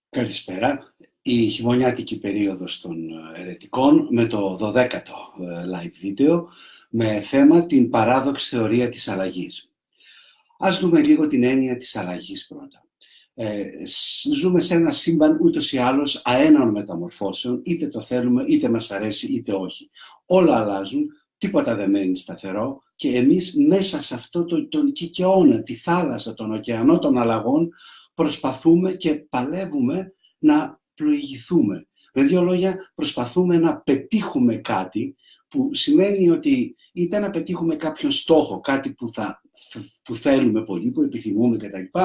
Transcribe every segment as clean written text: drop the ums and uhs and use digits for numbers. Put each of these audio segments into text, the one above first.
Καλησπέρα. Η χειμωνιάτικη περίοδος των ερετικών με το 12ο live βίντεο με θέμα την παράδοξη θεωρία της αλλαγής. Ας δούμε λίγο την έννοια της αλλαγής πρώτα. Ζούμε σε ένα σύμπαν ούτως ή άλλως αέναων μεταμορφώσεων, είτε το θέλουμε, είτε μας αρέσει, είτε όχι. Όλα αλλάζουν, τίποτα δεν μένει σταθερό και εμείς μέσα σε αυτό τον κικαιώνα, τη θάλασσα, τον ωκεανό των αλλαγών, προσπαθούμε και παλεύουμε να πλοηγηθούμε. Με δύο λόγια, προσπαθούμε να πετύχουμε κάτι που σημαίνει ότι είτε να πετύχουμε κάποιον στόχο, κάτι που θέλουμε πολύ, που επιθυμούμε κτλ.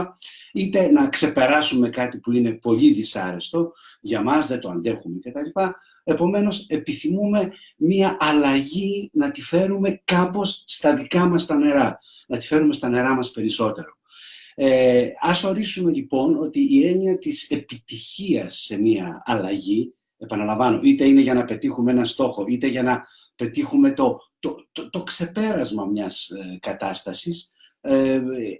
Είτε να ξεπεράσουμε κάτι που είναι πολύ δυσάρεστο, για μας δεν το αντέχουμε κτλ. Επομένως, επιθυμούμε μία αλλαγή να τη φέρουμε κάπως στα δικά μας τα νερά, να τη φέρουμε στα νερά μας περισσότερο. Ας ορίσουμε λοιπόν ότι η έννοια της επιτυχίας σε μία αλλαγή, επαναλαμβάνω, είτε είναι για να πετύχουμε ένα στόχο, είτε για να πετύχουμε το ξεπέρασμα μιας κατάστασης,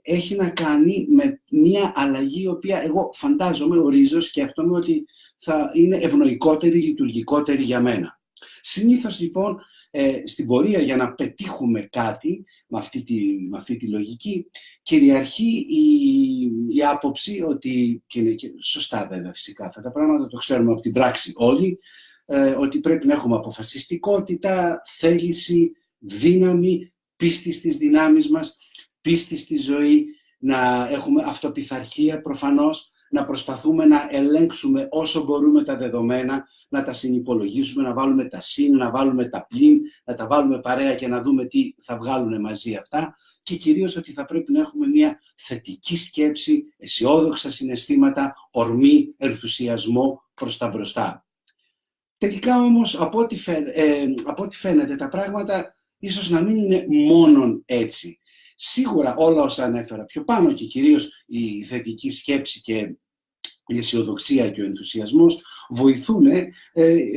έχει να κάνει με μία αλλαγή, η οποία εγώ φαντάζομαι, ορίζω, σκέφτομαι ότι θα είναι ευνοϊκότερη, λειτουργικότερη για μένα. Συνήθως λοιπόν, στην πορεία για να πετύχουμε κάτι, με αυτή τη λογική, κυριαρχεί η άποψη ότι, και είναι και σωστά βέβαια φυσικά αυτά τα πράγματα, το ξέρουμε από την πράξη όλοι, ότι πρέπει να έχουμε αποφασιστικότητα, θέληση, δύναμη, πίστη στις δυνάμεις μας, πίστη στη ζωή, να έχουμε αυτοπιθαρχία προφανώς, να προσπαθούμε να ελέγξουμε όσο μπορούμε τα δεδομένα, να τα συνυπολογίσουμε, να βάλουμε τα συν, να βάλουμε τα πλην, να τα βάλουμε παρέα και να δούμε τι θα βγάλουν μαζί αυτά και κυρίως ότι θα πρέπει να έχουμε μια θετική σκέψη, αισιόδοξα συναισθήματα, ορμή, ενθουσιασμό προς τα μπροστά. Τελικά όμως, από ό,τι φαίνεται, τα πράγματα ίσως να μην είναι μόνον έτσι. Σίγουρα όλα όσα ανέφερα πιο πάνω και κυρίως η θετική σκέψη και η αισιοδοξία και ο ενθουσιασμός βοηθούν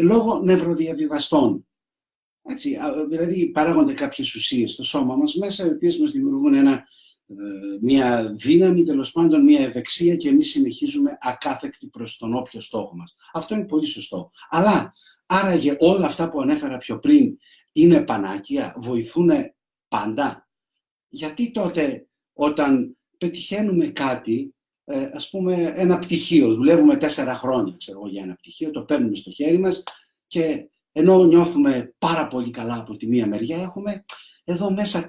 λόγω νευροδιαβιβαστών. Έτσι, δηλαδή παράγονται κάποιες ουσίες στο σώμα μας μέσα, οι οποίες μας δημιουργούν μια δύναμη, τέλος πάντων, μια ευεξία και εμείς συνεχίζουμε ακάθεκτοι προς τον όποιο στόχο μας. Αυτό είναι πολύ σωστό. Αλλά άραγε όλα αυτά που ανέφερα πιο πριν είναι πανάκια, βοηθούν πάντα. Γιατί τότε όταν πετυχαίνουμε κάτι, ας πούμε ένα πτυχίο, δουλεύουμε 4 χρόνια για ένα πτυχίο, το παίρνουμε στο χέρι μας και ενώ νιώθουμε πάρα πολύ καλά από τη μία μεριά, έχουμε εδώ μέσα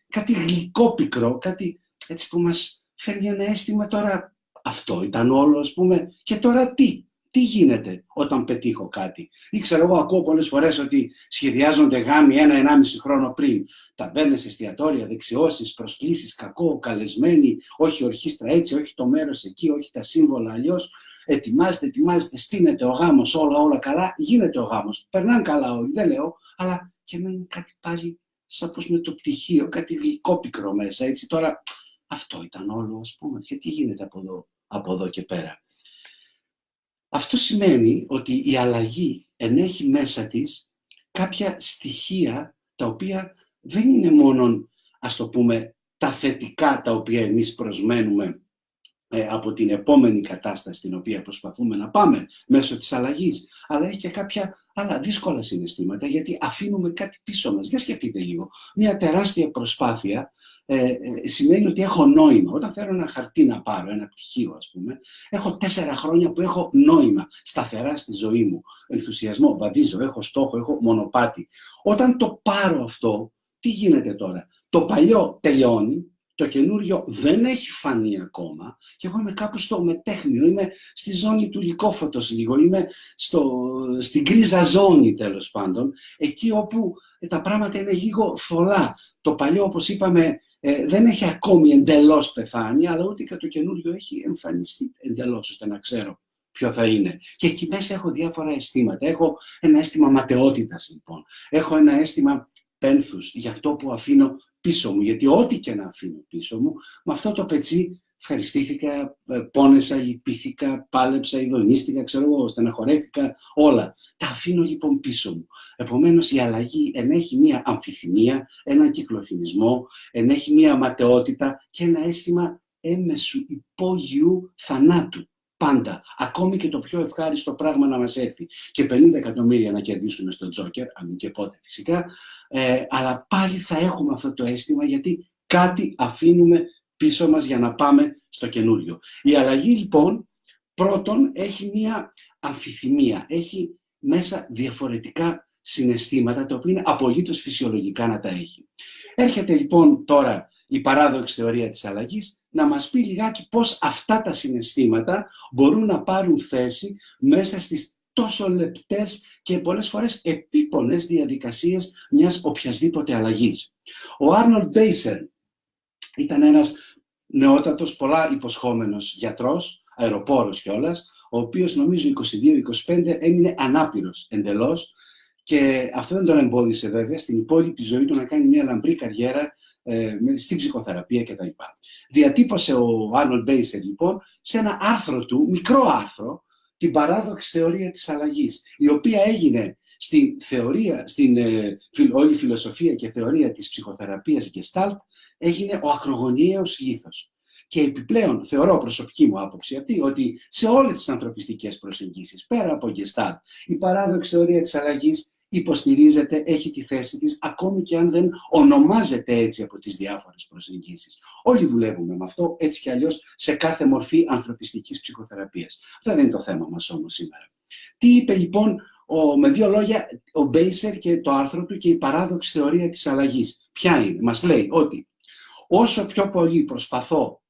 κάτι γλυκό πικρό, κάτι έτσι που μας φέρνει ένα αίσθημα τώρα αυτό ήταν όλο, ας πούμε, και τώρα τι γίνεται όταν πετύχω κάτι. Ή ξέρω εγώ, ακούω πολλές φορές ότι σχεδιάζονται γάμοι 1-1,5 χρόνο πριν. Ταβέρνες, εστιατόρια, δεξιώσεις, προσκλήσεις, κακό, καλεσμένοι, όχι ορχήστρα έτσι, όχι το μέρος εκεί, όχι τα σύμβολα αλλιώς. Ετοιμάζεται, στείνεται ο γάμος, όλα καλά, γίνεται ο γάμος. Περνάνε καλά όλοι, δεν λέω, αλλά και μένει κάτι πάλι σαν πως με το πτυχίο, κάτι γλυκό πικρό μέσα, έτσι. Τώρα αυτό ήταν όλο, ας πούμε, και τι γίνεται από εδώ και πέρα. Αυτό σημαίνει ότι η αλλαγή ενέχει μέσα της κάποια στοιχεία τα οποία δεν είναι μόνο, ας το πούμε, τα θετικά τα οποία εμείς προσμένουμε από την επόμενη κατάσταση στην οποία προσπαθούμε να πάμε μέσω της αλλαγής, αλλά έχει και κάποια άλλα δύσκολα συναισθήματα, γιατί αφήνουμε κάτι πίσω μας. Για σκεφτείτε λίγο. Μια τεράστια προσπάθεια σημαίνει ότι έχω νόημα. Όταν θέλω ένα χαρτί να πάρω, ένα πτυχίο ας πούμε, έχω 4 χρόνια που έχω νόημα σταθερά στη ζωή μου. Ενθουσιασμό, βαδίζω, έχω στόχο, έχω μονοπάτι. Όταν το πάρω αυτό, τι γίνεται τώρα? Το παλιό τελειώνει, το καινούριο δεν έχει φανεί ακόμα και εγώ είμαι κάπου στο μετέχνιο, είμαι στη ζώνη του λυκόφωτος λίγο, είμαι στην γκρίζα ζώνη τέλος πάντων, εκεί όπου τα πράγματα είναι λίγο θολά. Το παλιό, όπως είπαμε, δεν έχει ακόμη εντελώς πεθάνει, αλλά ούτε και το καινούριο έχει εμφανιστεί εντελώς, ώστε να ξέρω ποιο θα είναι. Και εκεί μέσα έχω διάφορα αισθήματα. Έχω ένα αίσθημα ματαιότητας λοιπόν. Έχω ένα αίσθημα πένθους για αυτό που αφήνω πίσω μου. Γιατί ό,τι και να αφήνω πίσω μου, με αυτό το πετσί ευχαριστήθηκα, πόνεσα, λυπήθηκα, πάλεψα, ειδονίστηκα, ξέρω εγώ, στεναχωρέθηκα, όλα. Τα αφήνω λοιπόν πίσω μου. Επομένως η αλλαγή ενέχει μία αμφιθυμία, έναν κυκλοθυμισμό, ενέχει μία ματαιότητα και ένα αίσθημα έμεσου υπόγειου θανάτου. πάντα. Ακόμη και το πιο ευχάριστο πράγμα να μας έρθει. Και 50 εκατομμύρια να κερδίσουμε στο Τζόκερ, αν και πότε φυσικά, αλλά πάλι θα έχουμε αυτό το αίσθημα, γιατί κάτι αφήνουμε πίσω μας για να πάμε στο καινούριο. Η αλλαγή λοιπόν πρώτον έχει μία αμφιθυμία, έχει μέσα διαφορετικά συναισθήματα, τα οποία είναι απολύτως φυσιολογικά να τα έχει. Έρχεται λοιπόν τώρα η παράδοξη θεωρία της αλλαγής να μας πει λιγάκι πώς αυτά τα συναισθήματα μπορούν να πάρουν θέση μέσα στις τόσο λεπτές και πολλές φορές επίπονες διαδικασίες μιας οποιασδήποτε αλλαγής. Ο Άρνολντ Μπέισερ ήταν ένας νεότατος, πολλά υποσχόμενος γιατρός, αεροπόρος κιόλας, ο οποίος νομίζω 22-25 έμεινε ανάπηρος εντελώς, και αυτό δεν τον εμπόδισε βέβαια στην υπόλοιπη ζωή του να κάνει μια λαμπρή καριέρα στην ψυχοθεραπεία κτλ. Διατύπωσε ο Άρνολντ Μπέισερ λοιπόν σε ένα άρθρο του, μικρό άρθρο, την παράδοξη θεωρία της αλλαγής, η οποία έγινε στην όλη φιλοσοφία και θεωρία της ψυχοθεραπείας Gestalt, έγινε ο ακρογωνιαίος λίθος. Και επιπλέον θεωρώ, προσωπική μου άποψη αυτή, ότι σε όλες τις ανθρωπιστικές προσεγγίσεις, πέρα από Gestalt, η παράδοξη θεωρία της αλλαγής υποστηρίζεται, έχει τη θέση της, ακόμη και αν δεν ονομάζεται έτσι από τις διάφορες προσεγγίσεις. Όλοι δουλεύουμε με αυτό, έτσι κι αλλιώς, σε κάθε μορφή ανθρωπιστικής ψυχοθεραπείας. Αυτό δεν είναι το θέμα μας όμως σήμερα. Τι είπε λοιπόν, με δύο λόγια, ο Μπέισερ και το άρθρο του και η παράδοξη θεωρία της αλλαγής? Ποια είναι? Μας λέει ότι όσο πιο πολύ προσπαθώ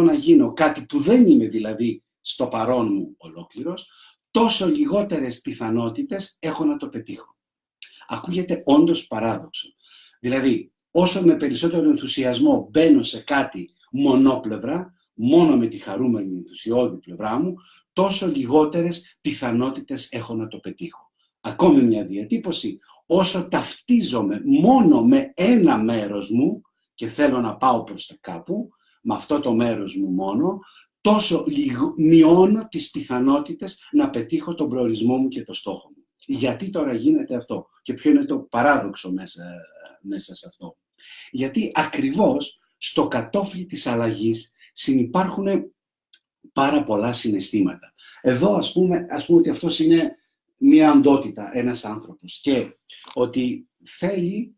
να γίνω κάτι που δεν είμαι δηλαδή στο παρόν μου ολόκληρος, τόσο λιγότερες πιθανότητες έχω να το πετύχω. Ακούγεται όντως παράδοξο. Δηλαδή, όσο με περισσότερο ενθουσιασμό μπαίνω σε κάτι μονόπλευρα, μόνο με τη χαρούμενη ενθουσιώδη πλευρά μου, τόσο λιγότερες πιθανότητες έχω να το πετύχω. Ακόμη μια διατύπωση, όσο ταυτίζομαι μόνο με ένα μέρος μου και θέλω να πάω προς τα κάπου, με αυτό το μέρος μου μόνο, τόσο μειώνω τις πιθανότητες να πετύχω τον προορισμό μου και το στόχο μου. Γιατί τώρα γίνεται αυτό και ποιο είναι το παράδοξο μέσα σε αυτό? Γιατί ακριβώς στο κατόφλι της αλλαγής συνυπάρχουν πάρα πολλά συναισθήματα. Εδώ ας πούμε ότι αυτός είναι μία οντότητα, ένας άνθρωπος, και ότι θέλει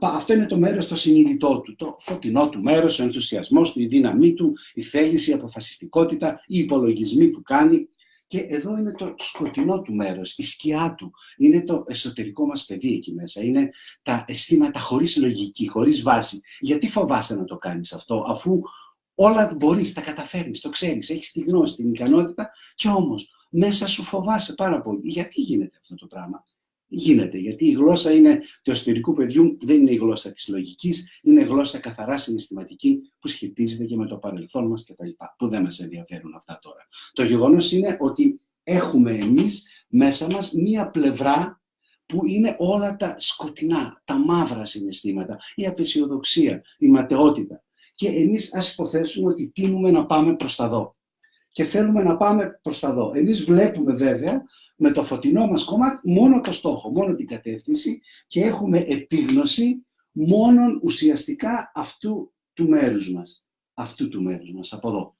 αυτό είναι το μέρος το συνειδητό του, το φωτεινό του μέρος, ο ενθουσιασμός του, η δύναμή του, η θέληση, η αποφασιστικότητα, οι υπολογισμοί που κάνει. Και εδώ είναι το σκοτεινό του μέρος, η σκιά του. Είναι το εσωτερικό μας παιδί εκεί μέσα. Είναι τα αισθήματα χωρίς λογική, χωρίς βάση. Γιατί φοβάσαι να το κάνεις αυτό, αφού όλα μπορείς, τα καταφέρνεις, το ξέρεις, έχεις τη γνώση, την ικανότητα, και όμως μέσα σου φοβάσαι πάρα πολύ. Γιατί γίνεται αυτό το πράγμα? Γίνεται, γιατί η γλώσσα του εσωτερικού παιδιού δεν είναι η γλώσσα της λογικής, είναι η γλώσσα καθαρά συναισθηματική που σχετίζεται και με το παρελθόν μας κτλ. Που δεν μας ενδιαφέρουν αυτά τώρα. Το γεγονός είναι ότι έχουμε εμείς μέσα μας μία πλευρά που είναι όλα τα σκοτεινά, τα μαύρα συναισθήματα, η απεσιοδοξία, η ματαιότητα. Και εμείς ας υποθέσουμε ότι τείνουμε να πάμε προς τα δω. Και θέλουμε να πάμε προς τα δω. Εμείς βλέπουμε βέβαια με το φωτεινό μας κομμάτι μόνο το στόχο, μόνο την κατεύθυνση, και έχουμε επίγνωση μόνον ουσιαστικά αυτού του μέρους μας, από εδώ.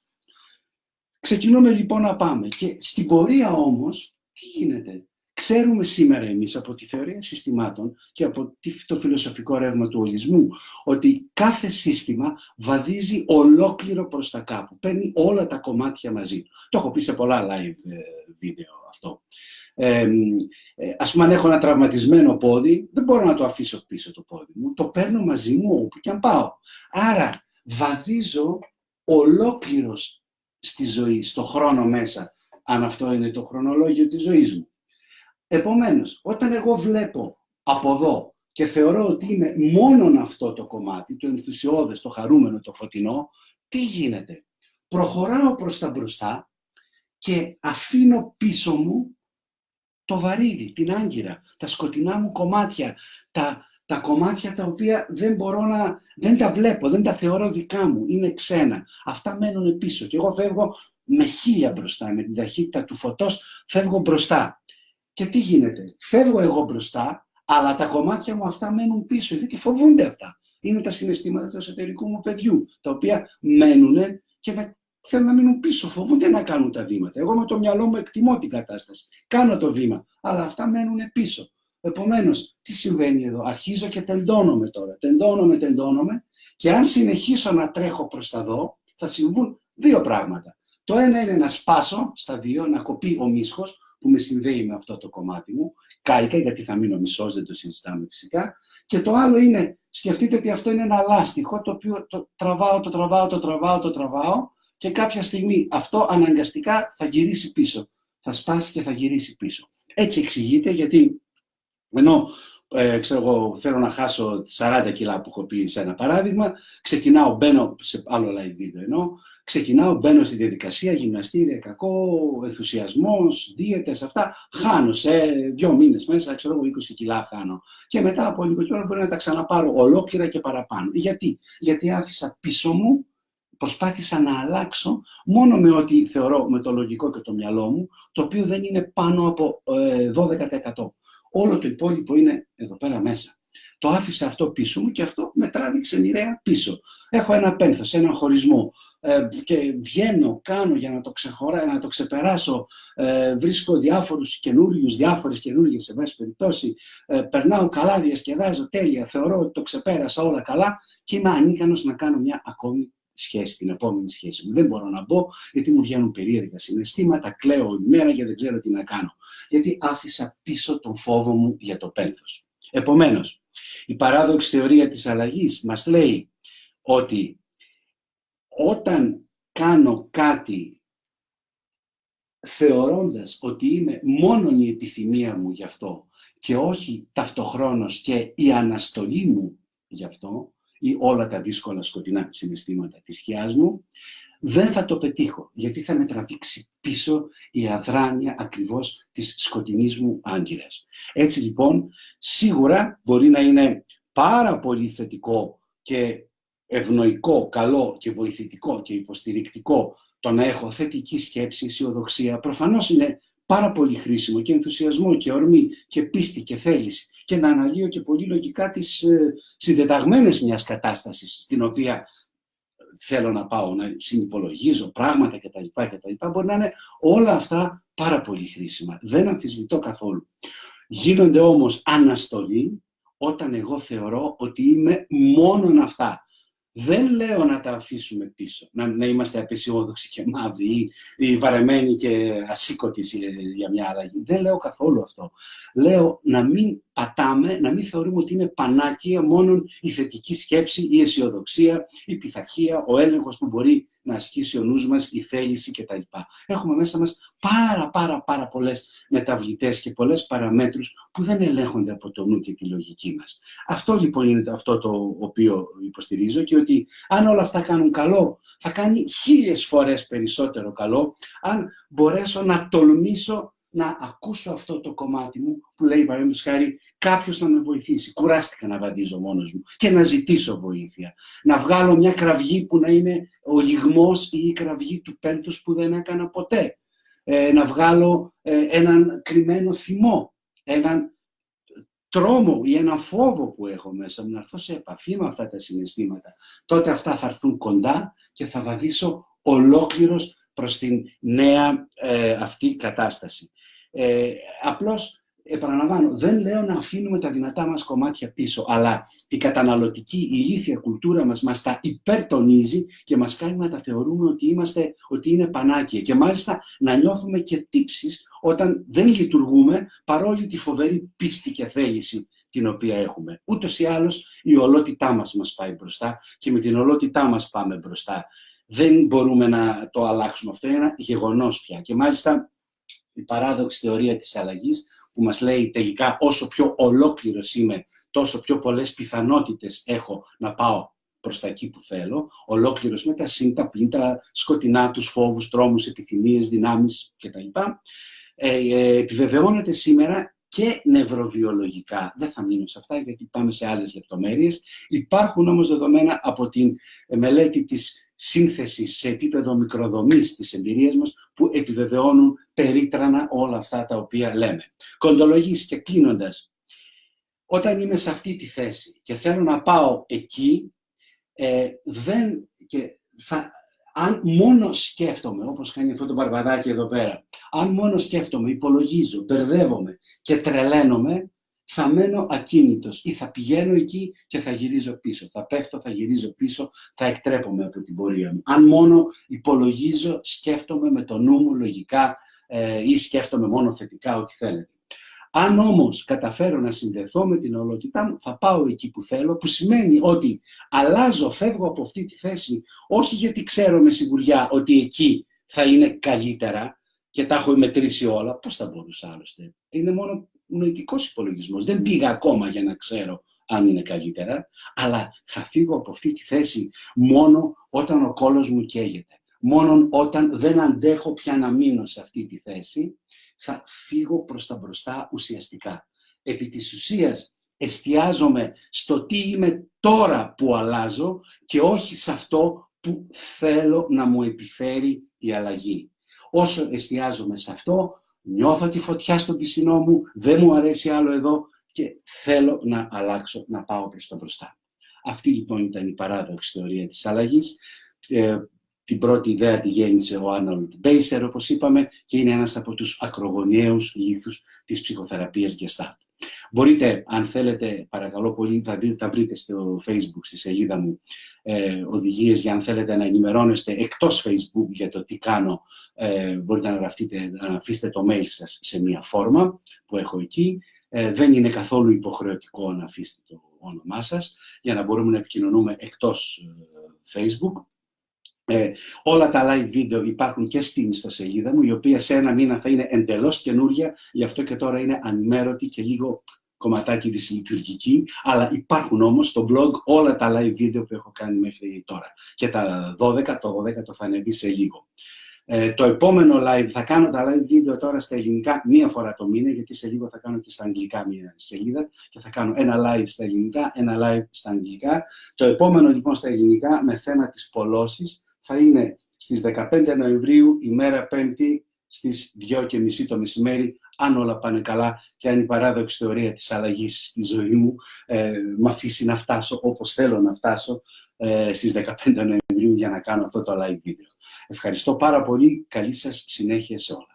Ξεκινούμε λοιπόν να πάμε, και στην πορεία όμως τι γίνεται? Ξέρουμε σήμερα εμείς από τη θεωρία συστημάτων και από το φιλοσοφικό ρεύμα του ολισμού ότι κάθε σύστημα βαδίζει ολόκληρο προς τα κάπου. Παίρνει όλα τα κομμάτια μαζί του. Το έχω πει σε πολλά live βίντεο αυτό. Ας πούμε, αν έχω ένα τραυματισμένο πόδι, δεν μπορώ να το αφήσω πίσω το πόδι μου. Το παίρνω μαζί μου όπου και αν πάω. Άρα βαδίζω ολόκληρος στη ζωή, στο χρόνο μέσα, αν αυτό είναι το χρονολόγιο της ζωής μου. Επομένως, όταν εγώ βλέπω από εδώ και θεωρώ ότι είμαι μόνον αυτό το κομμάτι, το ενθουσιώδες, το χαρούμενο, το φωτεινό, τι γίνεται? Προχωράω προς τα μπροστά και αφήνω πίσω μου το βαρύδι, την άγκυρα, τα σκοτεινά μου κομμάτια, τα κομμάτια τα οποία δεν τα βλέπω, δεν τα θεωρώ δικά μου, είναι ξένα. Αυτά μένουν πίσω και εγώ φεύγω με 1000 μπροστά, με την ταχύτητα του φωτός φεύγω μπροστά. Και τι γίνεται? Φεύγω εγώ μπροστά, αλλά τα κομμάτια μου αυτά μένουν πίσω, γιατί φοβούνται αυτά. Είναι τα συναισθήματα του εσωτερικού μου παιδιού, τα οποία μένουν και με θέλουν να μείνουν πίσω, φοβούνται να κάνουν τα βήματα. Εγώ με το μυαλό μου εκτιμώ την κατάσταση. Κάνω το βήμα, αλλά αυτά μένουν πίσω. Επομένως, τι συμβαίνει εδώ? Αρχίζω και τεντώνομαι τώρα. Τεντώνομαι και αν συνεχίσω να τρέχω προς τα δω, θα συμβούν δύο πράγματα. Το ένα είναι να σπάσω στα δύο, να κοπεί ο μίσχος που με συνδέει με αυτό το κομμάτι μου. Κάηκα, γιατί θα μείνω μισός, δεν το συζητάμε φυσικά. Και το άλλο είναι, σκεφτείτε ότι αυτό είναι ένα λάστιχο το οποίο το τραβάω και κάποια στιγμή αυτό αναγκαστικά θα γυρίσει πίσω. Θα σπάσει και θα γυρίσει πίσω. Έτσι εξηγείται, γιατί ενώ θέλω να χάσω 40 κιλά που έχω πει σε ένα παράδειγμα, ξεκινάω, μπαίνω σε άλλο live βίντεο μπαίνω στη διαδικασία, γυμναστήρια, κακό, ενθουσιασμός, δίαιτες, αυτά, χάνω σε 2 μήνες μέσα, 20 κιλά χάνω. Και μετά από λίγο καιρό μπορεί να τα ξαναπάρω ολόκληρα και παραπάνω. Γιατί άφησα πίσω μου, προσπάθησα να αλλάξω μόνο με ό,τι θεωρώ με το λογικό και το μυαλό μου, το οποίο δεν είναι πάνω από 12%. Όλο το υπόλοιπο είναι εδώ πέρα μέσα. Το άφησα αυτό πίσω μου και αυτό με τράβηξε μοιραία πίσω. Έχω ένα πένθος, έναν χωρισμό και βγαίνω, κάνω για να το ξεπεράσω, βρίσκω διάφορες καινούργιες σε βάση περιπτώσει, περνάω καλά, διασκεδάζω τέλεια, θεωρώ ότι το ξεπέρασα όλα καλά και είμαι ανίκανος να κάνω μια ακόμη σχέση, την επόμενη σχέση μου. Δεν μπορώ να μπω γιατί μου βγαίνουν περίεργα συναισθήματα, κλαίω ημέρα και δεν ξέρω τι να κάνω. Γιατί άφησα πίσω τον φόβο μου για το πένθος. Επομένως, η παράδοξη θεωρία της αλλαγής μας λέει ότι όταν κάνω κάτι θεωρώντας ότι είμαι μόνον η επιθυμία μου γι' αυτό και όχι ταυτοχρόνως και η αναστολή μου γι' αυτό ή όλα τα δύσκολα σκοτεινά συναισθήματα της σκιάς μου, δεν θα το πετύχω, γιατί θα με τραβήξει πίσω η αδράνεια ακριβώς της σκοτεινής μου άγκυρας. Έτσι λοιπόν, σίγουρα μπορεί να είναι πάρα πολύ θετικό και ευνοϊκό, καλό και βοηθητικό και υποστηρικτικό το να έχω θετική σκέψη, αισιοδοξία. Προφανώς είναι πάρα πολύ χρήσιμο και ενθουσιασμό και ορμή και πίστη και θέληση και να αναλύω και πολύ λογικά τις συντεταγμένες μιας κατάστασης στην οποία θέλω να πάω, να συνυπολογίζω πράγματα κτλ. Μπορεί να είναι όλα αυτά πάρα πολύ χρήσιμα. Δεν αμφισβητώ καθόλου. Γίνονται όμως αναστολή όταν εγώ θεωρώ ότι είμαι μόνον αυτά. Δεν λέω να τα αφήσουμε πίσω, να είμαστε απεσιόδοξοι και μαύροι ή βαρεμένοι και ασήκωτοι για μια αλλαγή. Δεν λέω καθόλου αυτό. Λέω να μην πατάμε, να μην θεωρούμε ότι είναι πανάκια μόνον η θετική σκέψη, η αισιοδοξία, η πειθαρχία, ο έλεγχος που μπορεί να ασκήσει ο νους μας, η θέληση κτλ. Έχουμε μέσα μας πάρα πολλές μεταβλητές και πολλές παραμέτρους που δεν ελέγχονται από το νου και τη λογική μας. Αυτό λοιπόν είναι αυτό το οποίο υποστηρίζω και ότι αν όλα αυτά κάνουν καλό, θα κάνει 1000 φορές περισσότερο καλό αν μπορέσω να τολμήσω να ακούσω αυτό το κομμάτι μου που λέει παραδείγματος χάρη κάποιος να με βοηθήσει. Κουράστηκα να βαδίζω μόνος μου και να ζητήσω βοήθεια. Να βγάλω μια κραυγή που να είναι ο λυγμός ή η κραυγή του πένθους που δεν έκανα ποτέ. Να βγάλω έναν κρυμμένο θυμό, έναν τρόμο ή έναν φόβο που έχω μέσα μου, να έρθω σε επαφή με αυτά τα συναισθήματα. Τότε αυτά θα έρθουν κοντά και θα βαδίσω ολόκληρος προς την νέα αυτή κατάσταση. Απλώς, επαναλαμβάνω, δεν λέω να αφήνουμε τα δυνατά μας κομμάτια πίσω, αλλά η καταναλωτική, η ηλίθια κουλτούρα μας τα υπερτονίζει και μας κάνει να τα θεωρούμε ότι είναι πανάκια και μάλιστα να νιώθουμε και τύψεις όταν δεν λειτουργούμε παρόλη τη φοβερή πίστη και θέληση την οποία έχουμε. Ούτως ή άλλως η ολότητά μας πάει μπροστά και με την ολότητά μας πάμε μπροστά. Δεν μπορούμε να το αλλάξουμε. Αυτό είναι ένα γεγονός πια. Και μάλιστα η παράδοξη θεωρία της αλλαγής που μας λέει τελικά όσο πιο ολόκληρος είμαι, τόσο πιο πολλές πιθανότητες έχω να πάω προς τα εκεί που θέλω, ολόκληρος με τα συν, τα πλήν, τα σκοτεινά, τους φόβους, τρόμους, επιθυμίες, δυνάμεις κτλ. Επιβεβαιώνεται σήμερα και νευροβιολογικά. Δεν θα μείνω σε αυτά γιατί πάμε σε άλλες λεπτομέρειες. Υπάρχουν όμως δεδομένα από την μελέτη της σύνθεσης σε επίπεδο μικροδομής της εμπειρίας μας που επιβεβαιώνουν περίτρανα όλα αυτά τα οποία λέμε. Κοντολογής και κλείνοντας, όταν είμαι σε αυτή τη θέση και θέλω να πάω εκεί, Αν μόνο σκέφτομαι, όπως κάνει αυτό το μπαρμπαδάκι εδώ πέρα, αν μόνο σκέφτομαι, υπολογίζω, μπερδεύομαι και τρελαίνομαι, θα μένω ακίνητος ή θα πηγαίνω εκεί και θα γυρίζω πίσω. Θα πέφτω, θα γυρίζω πίσω, θα εκτρέπομαι από την πορεία μου. Αν μόνο υπολογίζω, σκέφτομαι με το νου μου λογικά ή σκέφτομαι μόνο θετικά, ό,τι θέλετε. Αν όμως καταφέρω να συνδεθώ με την ολότητά μου, θα πάω εκεί που θέλω, που σημαίνει ότι αλλάζω, φεύγω από αυτή τη θέση, όχι γιατί ξέρω με σιγουριά ότι εκεί θα είναι καλύτερα και τα έχω μετρήσει όλα. Πώς θα μπορούσα άλλωστε? Είναι μόνο νοητικός υπολογισμός. Δεν πήγα ακόμα για να ξέρω αν είναι καλύτερα, αλλά θα φύγω από αυτή τη θέση μόνο όταν ο κόλος μου καίγεται. Μόνο όταν δεν αντέχω πια να μείνω σε αυτή τη θέση, θα φύγω προς τα μπροστά ουσιαστικά. Επί της ουσίας εστιάζομαι στο τι είμαι τώρα που αλλάζω και όχι σε αυτό που θέλω να μου επιφέρει η αλλαγή. Όσο εστιάζομαι σε αυτό, νιώθω τη φωτιά στον πισινό μου, δεν μου αρέσει άλλο εδώ και θέλω να αλλάξω, να πάω προς τα μπροστά. Αυτή λοιπόν ήταν η παράδοξη θεωρία της αλλαγής. Την πρώτη ιδέα τη γέννησε ο Άρνολντ Μπέισερ, όπως είπαμε, και είναι ένας από τους ακρογωνιαίους λίθους της ψυχοθεραπείας Gestalt. Μπορείτε, αν θέλετε, παρακαλώ πολύ, θα βρείτε στο Facebook, στη σελίδα μου, οδηγίες για αν θέλετε να ενημερώνεστε εκτός Facebook για το τι κάνω. Μπορείτε να αφήσετε το mail σας σε μια φόρμα που έχω εκεί. Δεν είναι καθόλου υποχρεωτικό να αφήσετε το όνομά σας για να μπορούμε να επικοινωνούμε εκτός Facebook. Όλα τα live βίντεο υπάρχουν και στην ιστοσελίδα μου, η οποία σε ένα μήνα θα είναι εντελώς καινούρια, γι' αυτό και τώρα είναι ανημέρωτη και λίγο κομματάκι της λειτουργική, αλλά υπάρχουν όμως στο blog όλα τα live βίντεο που έχω κάνει μέχρι τώρα. Και τα 12, το 12 θα ανεβεί σε λίγο. Το επόμενο live, θα κάνω τα live βίντεο τώρα στα ελληνικά μία φορά το μήνα, γιατί σε λίγο θα κάνω και στα αγγλικά μία σελίδα και θα κάνω ένα live στα ελληνικά, ένα live στα αγγλικά. Το επόμενο λοιπόν στα ελληνικά με θέμα τις πολλώσεις θα είναι στις 15 Νοεμβρίου, ημέρα Πέμπτη, στις 2:30 το μεσημέρι, αν όλα πάνε καλά και αν η παράδοξη θεωρία της αλλαγής στη ζωή μου με αφήσει να φτάσω όπως θέλω να φτάσω στις 15 Νοεμβρίου για να κάνω αυτό το live βίντεο. Ευχαριστώ πάρα πολύ. Καλή σας συνέχεια σε όλα.